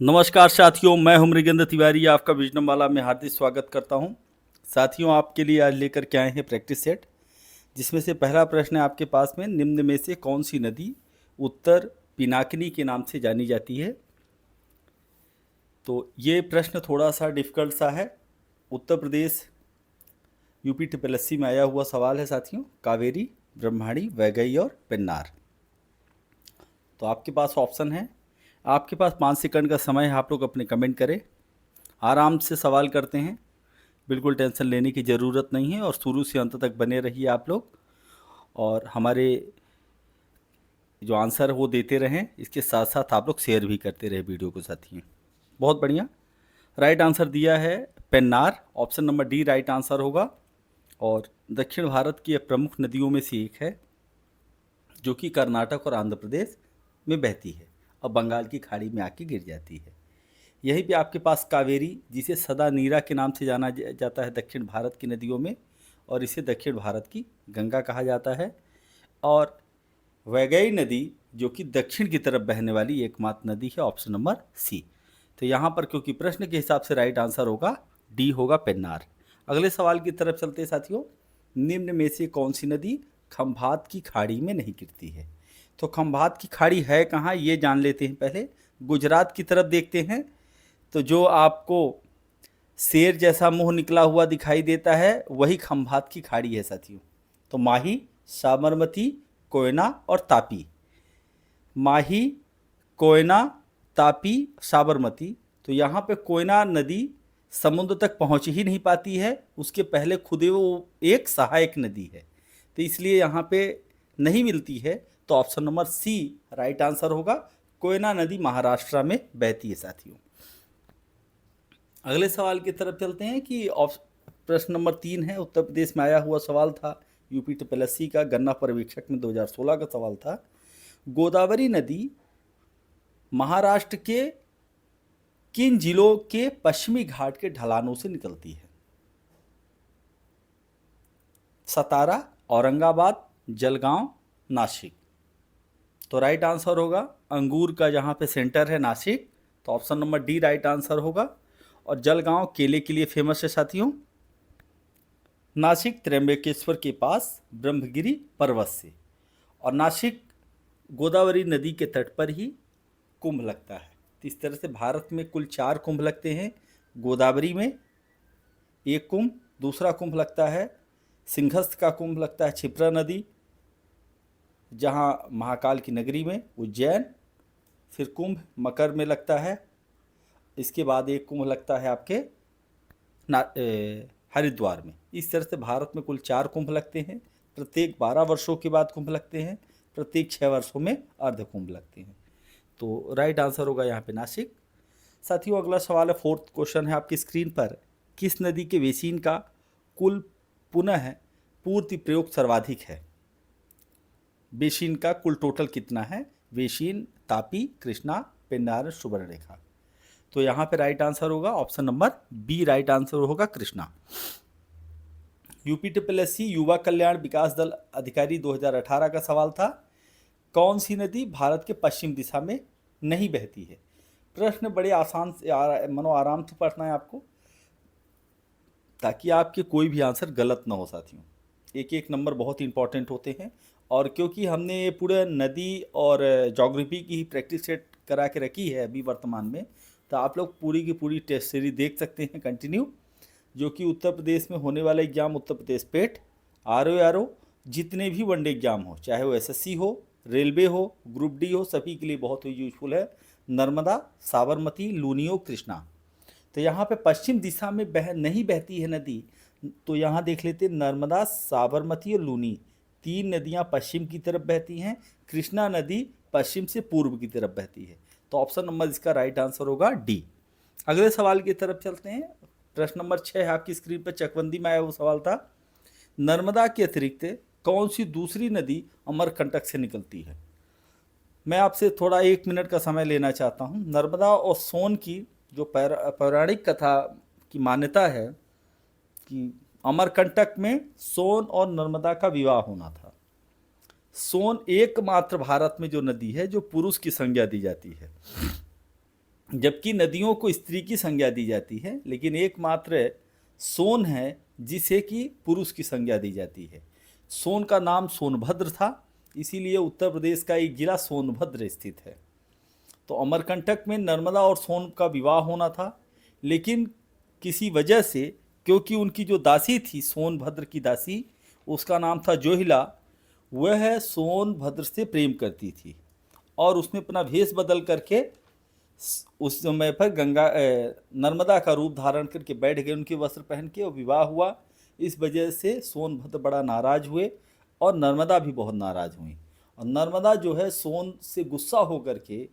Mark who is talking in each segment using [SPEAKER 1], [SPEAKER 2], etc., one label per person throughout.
[SPEAKER 1] नमस्कार साथियों, मैं हूं मृगेंद्र तिवारी। आपका विजडम वाला में हार्दिक स्वागत करता हूं। साथियों, आपके लिए आज लेकर के आए हैं प्रैक्टिस सेट, जिसमें से पहला प्रश्न है आपके पास में, निम्न में से कौन सी नदी उत्तर पिनाकिनी के नाम से जानी जाती है। तो ये प्रश्न थोड़ा सा डिफिकल्ट सा है। उत्तर प्रदेश यूपी TSSC में आया हुआ सवाल है साथियों। कावेरी, ब्रह्मणी, वैगई और पेन्नार। तो आपके पास ऑप्शन है, आपके पास 5 सेकंड का समय है। आप लोग अपने कमेंट करें, आराम से सवाल करते हैं, बिल्कुल टेंशन लेने की ज़रूरत नहीं है। और शुरू से अंत तक बने रहिए आप लोग, और हमारे जो आंसर है वो देते रहें। इसके साथ साथ आप लोग शेयर भी करते रहे वीडियो को साथियों। बहुत बढ़िया, राइट आंसर दिया है Pennar. Option number D right answer होगा। और दक्षिण भारत की प्रमुख नदियों में से एक है, जो कि कर्नाटक और आंध्र प्रदेश में बहती है और बंगाल की खाड़ी में आके गिर जाती है। यहीं पे आपके पास कावेरी, जिसे सदा नीरा के नाम से जाना जाता है दक्षिण भारत की नदियों में, और इसे दक्षिण भारत की गंगा कहा जाता है। और वैगई नदी, जो कि दक्षिण की तरफ बहने वाली एकमात्र नदी है, ऑप्शन नंबर सी। तो यहाँ पर क्योंकि प्रश्न के हिसाब से राइट आंसर होगा डी होगा, पेन्नार। अगले सवाल की तरफ चलते हैं साथियों। निम्न में से कौन सी नदी खंभात की खाड़ी में नहीं गिरती है। तो खंभात की खाड़ी है कहाँ, ये जान लेते हैं पहले। गुजरात की तरफ देखते हैं, तो जो आपको शेर जैसा मुंह निकला हुआ दिखाई देता है, वही खंभात की खाड़ी है साथियों। तो माही, साबरमती, कोयना और तापी। माही, कोयना, तापी, साबरमती। तो यहाँ पे कोयना नदी समुद्र तक पहुँच ही नहीं पाती है, उसके पहले खुद वो एक सहायक नदी है, तो इसलिए यहाँ पे नहीं मिलती है। तो option number C right answer होगा। कोयना नदी महाराष्ट्र में बहती है साथियों। अगले सवाल की तरफ चलते हैं कि प्रश्न नंबर 3 है, उत्तर प्रदेश में आया हुआ सवाल था, यूपी TSSC का गन्ना पर्यवेक्षक में 2016 का सवाल था। गोदावरी नदी महाराष्ट्र के किन जिलों के पश्चिमी घाट के ढलानों से निकलती है। सतारा, औरंगाबाद, जलगांव, नासिक। तो राइट आंसर होगा अंगूर का जहाँ पे सेंटर है नासिक, तो option number D right answer होगा। और जलगांव केले के लिए फेमस है साथियों। नासिक त्र्यंबकेश्वर के पास ब्रह्मगिरी पर्वत से। और नासिक गोदावरी नदी के तट पर ही कुंभ लगता है। तो इस तरह से भारत में कुल 4 कुंभ लगते हैं। गोदावरी में एक कुंभ, दूसरा कुंभ लगता है सिंहस्थ का कुंभ लगता है क्षिप्रा नदी, जहाँ महाकाल की नगरी में उज्जैन। फिर कुंभ मकर में लगता है। इसके बाद एक कुंभ लगता है आपके हरिद्वार में। इस तरह से भारत में कुल 4 कुंभ लगते हैं। प्रत्येक 12 वर्षों के बाद कुंभ लगते हैं, प्रत्येक 6 वर्षों में अर्ध कुंभ लगते हैं। तो राइट आंसर होगा यहाँ पे नासिक। साथियों, अगला सवाल है, 4th क्वेश्चन है आपकी स्क्रीन पर। किस नदी के बेसिन का कुल पुनः पूर्ति प्रयोग सर्वाधिक है। बेसिन का कुल टोटल कितना है। बेसिन, तापी, कृष्णा, पेन्नार, सुवर्णरेखा। तो यहाँ पे राइट आंसर होगा option number B right answer होगा, कृष्णा। यूपी TSSC युवा कल्याण विकास दल अधिकारी 2018 का सवाल था, कौन सी नदी भारत के पश्चिम दिशा में नहीं बहती है। प्रश्न बड़े आसान से मनो आराम से पढ़ना है आपको, ताकि आपके कोई भी आंसर गलत ना हो साथियों। एक एक नंबर बहुत इंपॉर्टेंट होते हैं। और क्योंकि हमने पूरे नदी और ज्योग्राफी की ही प्रैक्टिस सेट करा के रखी है अभी वर्तमान में, तो आप लोग पूरी की पूरी टेस्ट सीरीज देख सकते हैं कंटिन्यू, जो कि उत्तर प्रदेश में होने वाला एग्जाम, उत्तर प्रदेश पेट, RO जितने भी वनडे एग्जाम हो, चाहे वो SSC हो, रेलवे हो, ग्रुप डी हो, सभी के लिए बहुत ही यूजफुल है। नर्मदा, साबरमती, लूनियो, कृष्णा। तो यहाँ पे पश्चिम दिशा में नहीं बहती है नदी, तो यहाँ देख लेते हैं, नर्मदा, साबरमती और लूनी, 3 नदियाँ पश्चिम की तरफ बहती हैं। कृष्णा नदी पश्चिम से पूर्व की तरफ बहती है। तो ऑप्शन नंबर इसका राइट आंसर होगा डी। अगले सवाल की तरफ चलते हैं। प्रश्न नंबर 6 है आपकी स्क्रीन पर, चकबंदी में आया वो सवाल था, नर्मदा के अतिरिक्त कौन सी दूसरी नदी अमरकंटक से निकलती है। मैं आपसे थोड़ा 1 मिनट का समय लेना चाहता हूँ। नर्मदा और सोन की जो पौराणिक कथा की मान्यता है कि अमरकंटक में सोन और नर्मदा का विवाह होना था। सोन एकमात्र भारत में जो नदी है जो पुरुष की संज्ञा दी जाती है। जबकि नदियों को स्त्री की संज्ञा दी जाती है, लेकिन एकमात्र सोन है जिसे कि पुरुष की संज्ञा दी जाती है। सोन का नाम सोनभद्र था, इसीलिए उत्तर प्रदेश का एक जिला सोनभद्र स्थित है। तो अमरकंटक में नर्मदा और सोन का विवाह होना था, लेकिन किसी वजह से, क्योंकि उनकी जो दासी थी सोनभद्र की दासी, उसका नाम था जोहिला, वह सोनभद्र से प्रेम करती थी और उसने अपना भेष बदल करके उस समय पर नर्मदा का रूप धारण करके बैठ गए, उनके वस्त्र पहन के, और विवाह हुआ। इस वजह से सोनभद्र बड़ा नाराज हुए और नर्मदा भी बहुत नाराज हुई, और नर्मदा जो है सोन से गुस्सा होकर के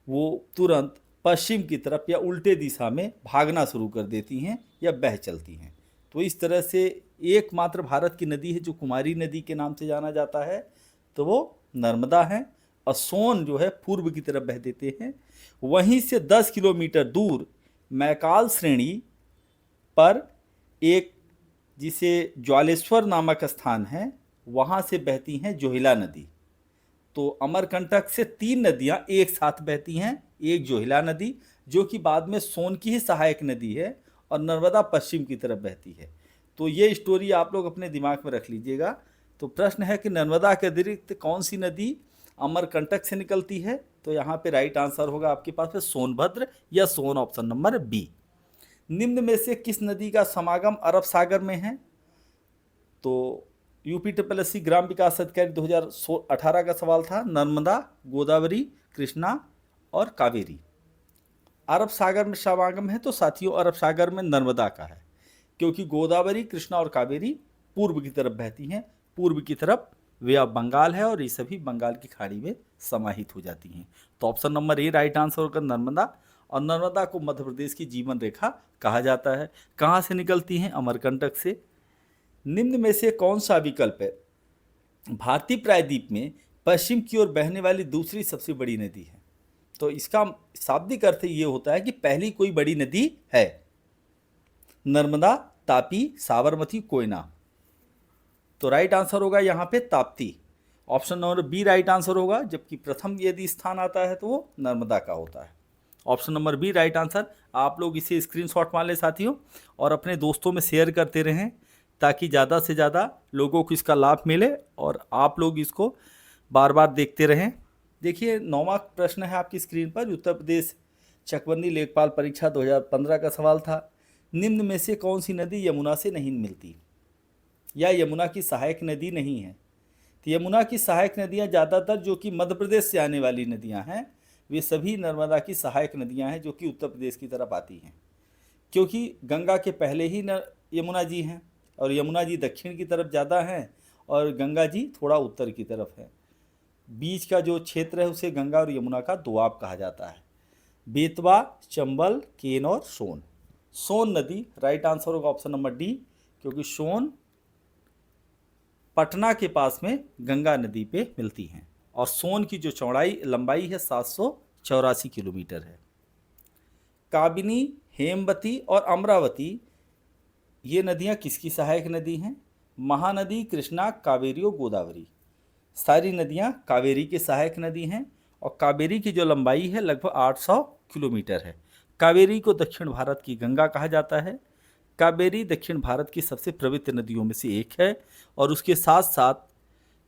[SPEAKER 1] वो तुरंत पश्चिम की तरफ या उल्टे दिशा में भागना शुरू कर देती हैं या बह चलती हैं। तो इस तरह से एकमात्र भारत की नदी है जो कुमारी नदी के नाम से जाना जाता है, तो वो नर्मदा है। और सोन जो है पूर्व की तरफ बह देते हैं। वहीं से 10 किलोमीटर दूर मैकाल श्रेणी पर एक जिसे ज्वालेश्वर नामक स्थान है, वहाँ से बहती हैं जोहिला नदी। तो अमरकंटक से 3 नदियाँ एक साथ बहती हैं। एक जोहिला नदी जो कि बाद में सोन की ही सहायक नदी है, और नर्मदा पश्चिम की तरफ बहती है। तो ये स्टोरी आप लोग अपने दिमाग में रख लीजिएगा। तो प्रश्न है कि नर्मदा के अतिरिक्त कौन सी नदी अमरकंटक से निकलती है? तो यहाँ पे राइट आंसर होगा आपके पास में सोनभद्र या सोन, ऑप्शन नंबर बी। निम्न में से किस नदी का समागम अरब सागर में है? तो यूपीट्रिपलएससी ग्राम विकास अधिकारी 2018 का सवाल था। नर्मदा, गोदावरी, कृष्णा और कावेरी। अरब सागर में समागम है तो साथियों अरब सागर में नर्मदा का है, क्योंकि गोदावरी, कृष्णा और कावेरी पूर्व की तरफ बहती हैं। पूर्व की तरफ वे ऑफ बंगाल है और ये सभी बंगाल की खाड़ी में समाहित हो जाती हैं। तो option number A right answer होगा नर्मदा। और नर्मदा को मध्य प्रदेश की जीवन रेखा कहा जाता है। कहाँ से निकलती हैं? अमरकंटक से। निम्न में से कौन सा विकल्प है भारतीय प्रायद्वीप में पश्चिम की ओर बहने वाली दूसरी सबसे बड़ी नदी है? तो इसका शाब्दिक अर्थ ये होता है कि पहली कोई बड़ी नदी है। नर्मदा, तापी, साबरमती, कोयना। तो राइट आंसर होगा यहाँ पे Tapti. Option number B right answer होगा, जबकि प्रथम यदि स्थान आता है तो वो नर्मदा का होता है। Option number B right answer. आप लोग इसे स्क्रीनशॉट मान लें साथियों, और अपने दोस्तों में शेयर करते रहें, ताकि ज़्यादा से ज़्यादा लोगों को इसका लाभ मिले और आप लोग इसको बार बार देखते रहें। देखिए 9वां प्रश्न है आपकी स्क्रीन पर। उत्तर प्रदेश चकबंदी लेखपाल परीक्षा 2015 का सवाल था। निम्न में से कौन सी नदी यमुना से नहीं मिलती या यमुना की सहायक नदी नहीं है? तो यमुना की सहायक नदियाँ ज़्यादातर जो कि मध्य प्रदेश से आने वाली नदियाँ हैं, वे सभी नर्मदा की सहायक नदियाँ हैं जो कि उत्तर प्रदेश की तरफ आती हैं, क्योंकि गंगा के पहले ही यमुना जी हैं, और यमुना जी दक्षिण की तरफ ज़्यादा हैं और गंगा जी थोड़ा उत्तर की तरफ है। बीच का जो क्षेत्र है उसे गंगा और यमुना का दोआब कहा जाता है। बेतवा, चंबल, केन और सोन। सोन नदी राइट आंसर होगा ऑप्शन नंबर डी, क्योंकि सोन पटना के पास में गंगा नदी पे मिलती हैं, और सोन की जो लंबाई है 784 किलोमीटर है। काबिनी, हेमवती और अमरावती ये नदियाँ किसकी सहायक नदी हैं? महानदी, कृष्णा, कावेरी और गोदावरी। सारी नदियाँ कावेरी की सहायक नदी हैं, और कावेरी की जो लंबाई है लगभग 800 किलोमीटर है। कावेरी को दक्षिण भारत की गंगा कहा जाता है। कावेरी दक्षिण भारत की सबसे पवित्र नदियों में से एक है, और उसके साथ साथ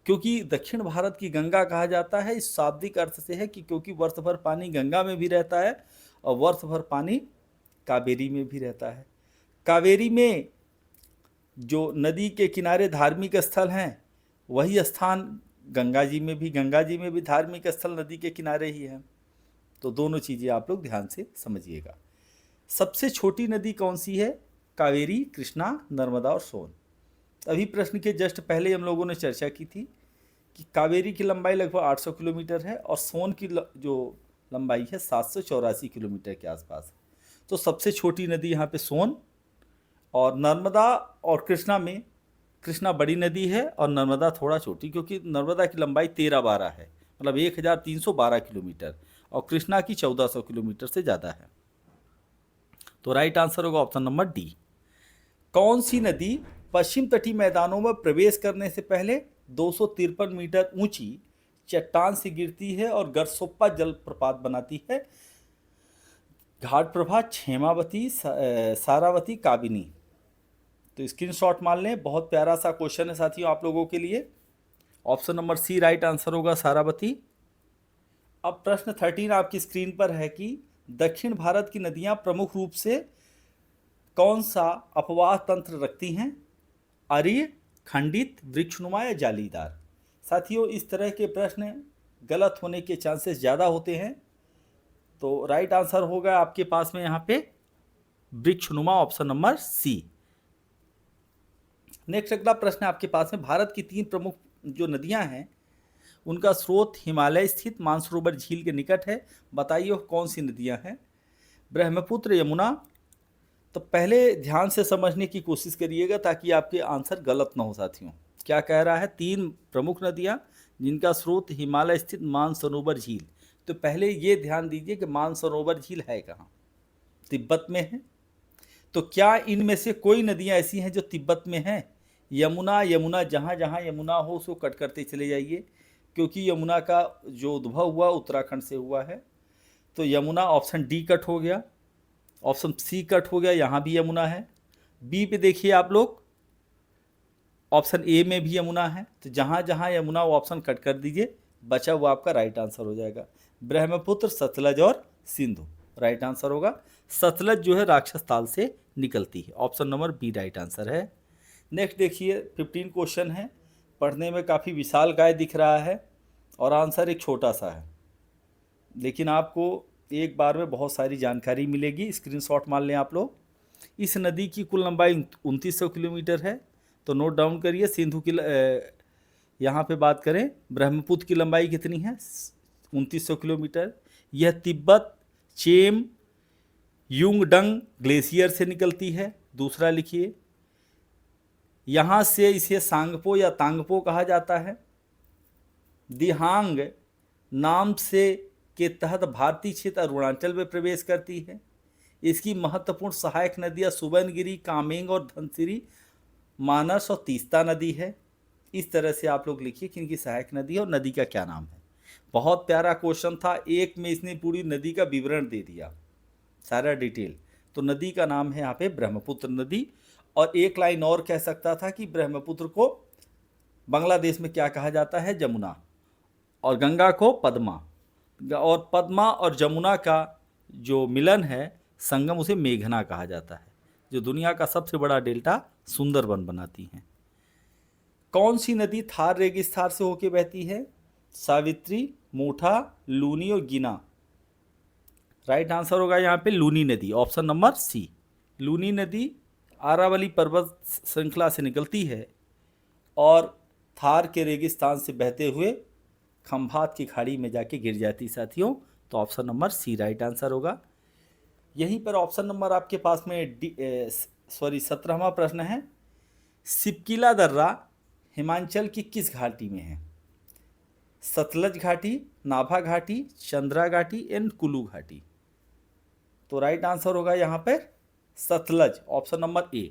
[SPEAKER 1] क्योंकि दक्षिण भारत की गंगा कहा जाता है, इस शाब्दिक अर्थ से है कि क्योंकि वर्ष भर पानी गंगा में भी रहता है और वर्ष भर पानी कावेरी में भी रहता है। कावेरी में जो नदी के किनारे धार्मिक स्थल हैं, वही स्थान गंगा जी में भी धार्मिक स्थल नदी के किनारे ही है। तो दोनों चीज़ें आप लोग ध्यान से समझिएगा। सबसे छोटी नदी कौन सी है? कावेरी, कृष्णा, नर्मदा और सोन। अभी प्रश्न के जस्ट पहले हम लोगों ने चर्चा की थी कि कावेरी की लंबाई लगभग 800 किलोमीटर है और सोन की जो लंबाई है 784 किलोमीटर के आसपास। तो सबसे छोटी नदी यहाँ पे सोन, और नर्मदा और कृष्णा में कृष्णा बड़ी नदी है और नर्मदा थोड़ा छोटी, क्योंकि नर्मदा की लंबाई 1312 है, मतलब 1312 किलोमीटर, और कृष्णा की 1400 किलोमीटर से ज़्यादा है। तो राइट आंसर होगा ऑप्शन नंबर डी। कौन सी नदी पश्चिम तटीय मैदानों में प्रवेश करने से पहले 253 मीटर ऊंची चट्टान से गिरती है और गरसोप्पा जलप्रपात बनाती है? घाट प्रभा, क्षेमावती, सारावती, काबिनी। तो स्क्रीनशॉट मान लें, बहुत प्यारा सा क्वेश्चन है साथियों आप लोगों के लिए। Option number C right answer होगा, सारावती। अब प्रश्न 13 आपकी स्क्रीन पर है कि दक्षिण भारत की नदियां प्रमुख रूप से कौन सा अपवाह तंत्र रखती हैं? अरीय, खंडित, वृक्षनुमा या जालीदार। साथियों इस तरह के प्रश्न गलत होने के चांसेस ज़्यादा होते हैं, तो राइट आंसर होगा आपके पास में यहाँ पे वृक्षनुमा, ऑप्शन नंबर सी। नेक्स्ट अगला प्रश्न आपके पास में, भारत की 3 प्रमुख जो नदियां हैं उनका स्रोत हिमालय स्थित मानसरोवर झील के निकट है। बताइए वो कौन सी नदियां हैं? ब्रह्मपुत्र, यमुना। तो पहले ध्यान से समझने की कोशिश करिएगा ताकि आपके आंसर गलत ना हो साथियों। क्या कह रहा है? 3 प्रमुख नदियां जिनका स्रोत हिमालय स्थित मानसरोवर झील। तो पहले ये ध्यान दीजिए कि मानसरोवर झील है कहाँ? तिब्बत में है। तो क्या इनमें से कोई नदियां ऐसी हैं जो तिब्बत में हैं? यमुना, यमुना जहाँ जहाँ यमुना हो उसको कट करते चले जाइए, क्योंकि यमुना का जो उद्भव हुआ उत्तराखंड से हुआ है। तो यमुना ऑप्शन डी कट हो गया, ऑप्शन सी कट हो गया, यहाँ भी यमुना है। बी पे देखिए आप लोग, ऑप्शन ए में भी यमुना है। तो जहाँ जहाँ यमुना वो ऑप्शन कट कर दीजिए, बचा हुआ आपका राइट आंसर हो जाएगा ब्रह्मपुत्र, सतलज और सिंधु। राइट आंसर होगा सतलज जो है राक्षस ताल से निकलती है, option number B right answer है। नेक्स्ट देखिए 15 क्वेश्चन है, पढ़ने में काफ़ी विशाल काय दिख रहा है और आंसर एक छोटा सा है, लेकिन आपको एक बार में बहुत सारी जानकारी मिलेगी। स्क्रीनशॉट मान लें आप लोग। इस नदी की कुल लंबाई 2900 किलोमीटर है, तो नोट डाउन करिए। सिंधु की यहाँ पे बात करें, ब्रह्मपुत्र की लंबाई कितनी है? 2900 किलोमीटर। यह तिब्बत चेम युंगडंग ग्लेशियर से निकलती है। दूसरा लिखिए, यहाँ से इसे सांगपो या तांगपो कहा जाता है। दिहांग नाम से के तहत भारतीय क्षेत्र अरुणाचल में प्रवेश करती है। इसकी महत्वपूर्ण सहायक नदियाँ सुबनगिरी, कामेंग और धनसिरी, मानस और तीस्ता नदी है। इस तरह से आप लोग लिखिए कि इनकी सहायक नदी है और नदी का क्या नाम है। बहुत प्यारा क्वेश्चन था, एक में इसने पूरी नदी का विवरण दे दिया, सारा डिटेल। तो नदी का नाम है यहाँ पे ब्रह्मपुत्र नदी। और एक लाइन और कह सकता था कि ब्रह्मपुत्र को बांग्लादेश में क्या कहा जाता है? जमुना। और गंगा को पद्मा। और पद्मा और जमुना का जो मिलन है, संगम, उसे मेघना कहा जाता है, जो दुनिया का सबसे बड़ा डेल्टा सुंदरबन बनाती हैं। कौन सी नदी थार रेगिस्तान से होकर बहती है? सावित्री, मोठा, लूनी और गिना। राइट आंसर होगा यहाँ पे लूनी नदी, ऑप्शन नंबर सी। लूनी नदी आरावली पर्वत श्रृंखला से निकलती है और थार के रेगिस्तान से बहते हुए खंभात की खाड़ी में जाके गिर जाती साथियों। तो option number C right answer होगा। यहीं पर ऑप्शन नंबर आपके पास में 17वां प्रश्न है, सिपकिला दर्रा हिमाचल की किस घाटी में है? सतलज घाटी, नाभा घाटी, चंद्रा घाटी एंड कुल्लू घाटी। तो राइट आंसर होगा यहाँ पर सतलज, ऑप्शन नंबर ए।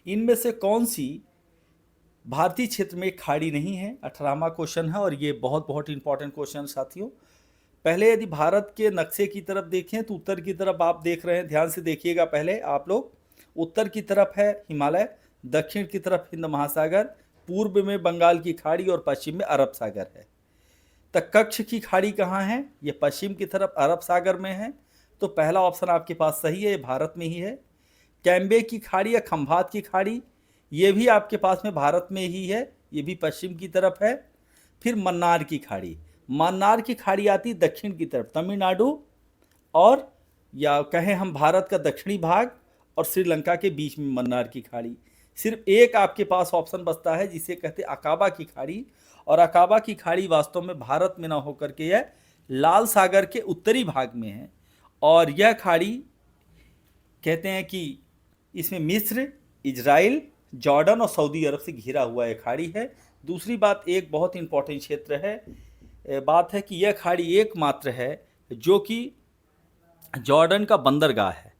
[SPEAKER 1] इनमें से कौन सी भारतीय क्षेत्र में खाड़ी नहीं है? 18वां क्वेश्चन है और ये बहुत बहुत इंपॉर्टेंट क्वेश्चन साथियों। पहले यदि भारत के नक्शे की तरफ देखें तो उत्तर की तरफ आप देख रहे हैं, ध्यान से देखिएगा पहले आप लोग। उत्तर की तरफ है हिमालय, दक्षिण की तरफ हिंद महासागर, पूर्व में बंगाल की खाड़ी और पश्चिम में अरब सागर है। तो कच्छ की खाड़ी कहाँ है? ये पश्चिम की तरफ अरब सागर में है। तो पहला ऑप्शन आपके पास सही है, ये भारत में ही है। कैम्बे की खाड़ी या खंभात की खाड़ी, ये भी आपके पास में भारत में ही है, ये भी पश्चिम की तरफ है। फिर मन्नार की खाड़ी, मन्नार की खाड़ी आती दक्षिण की तरफ, तमिलनाडु और या कहें हम भारत का दक्षिणी भाग और श्रीलंका के बीच में मन्नार की खाड़ी। सिर्फ एक आपके पास ऑप्शन बचता है जिसे कहते हैं अकाबा की खाड़ी, और अकाबा की खाड़ी वास्तव में भारत में ना होकर के यह लाल सागर के उत्तरी भाग में है। और यह खाड़ी कहते हैं कि इसमें मिस्र, इजराइल, जॉर्डन और सऊदी अरब से घिरा हुआ यह खाड़ी है। दूसरी बात, एक बहुत इंपॉर्टेंट क्षेत्र है, बात है कि यह खाड़ी एकमात्र है जो कि जॉर्डन का बंदरगाह है।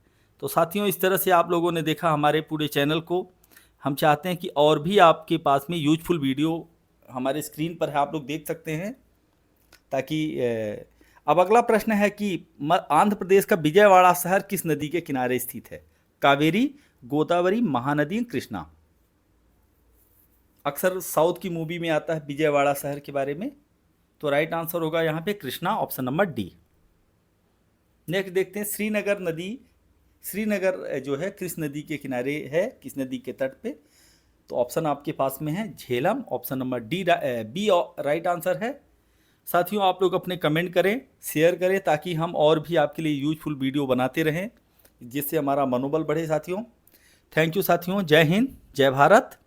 [SPEAKER 1] तो साथियों इस तरह से आप लोगों ने देखा हमारे पूरे चैनल को। हम चाहते हैं कि और भी आपके पास में यूजफुल वीडियो हमारे स्क्रीन पर है, आप लोग देख सकते हैं, ताकि अब अगला प्रश्न है कि आंध्र प्रदेश का विजयवाड़ा शहर किस नदी के किनारे स्थित है? कावेरी, गोदावरी, महानदी, कृष्णा। अक्सर साउथ की मूवी में आता है विजयवाड़ा शहर के बारे में, तो राइट आंसर होगा यहाँ पे Krishna, option number D. Next देखते हैं, श्रीनगर नदी, श्रीनगर जो है किस नदी के किनारे है, किस नदी के तट पे? तो ऑप्शन आपके पास में है Jhelum, option number D B right answer है। साथियों आप लोग अपने कमेंट करें, शेयर करें, ताकि हम और भी आपके लिए यूजफुल वीडियो बनाते रहें, जिससे हमारा मनोबल बढ़े साथियों। थैंक यू साथियों, जय हिंद, जय भारत।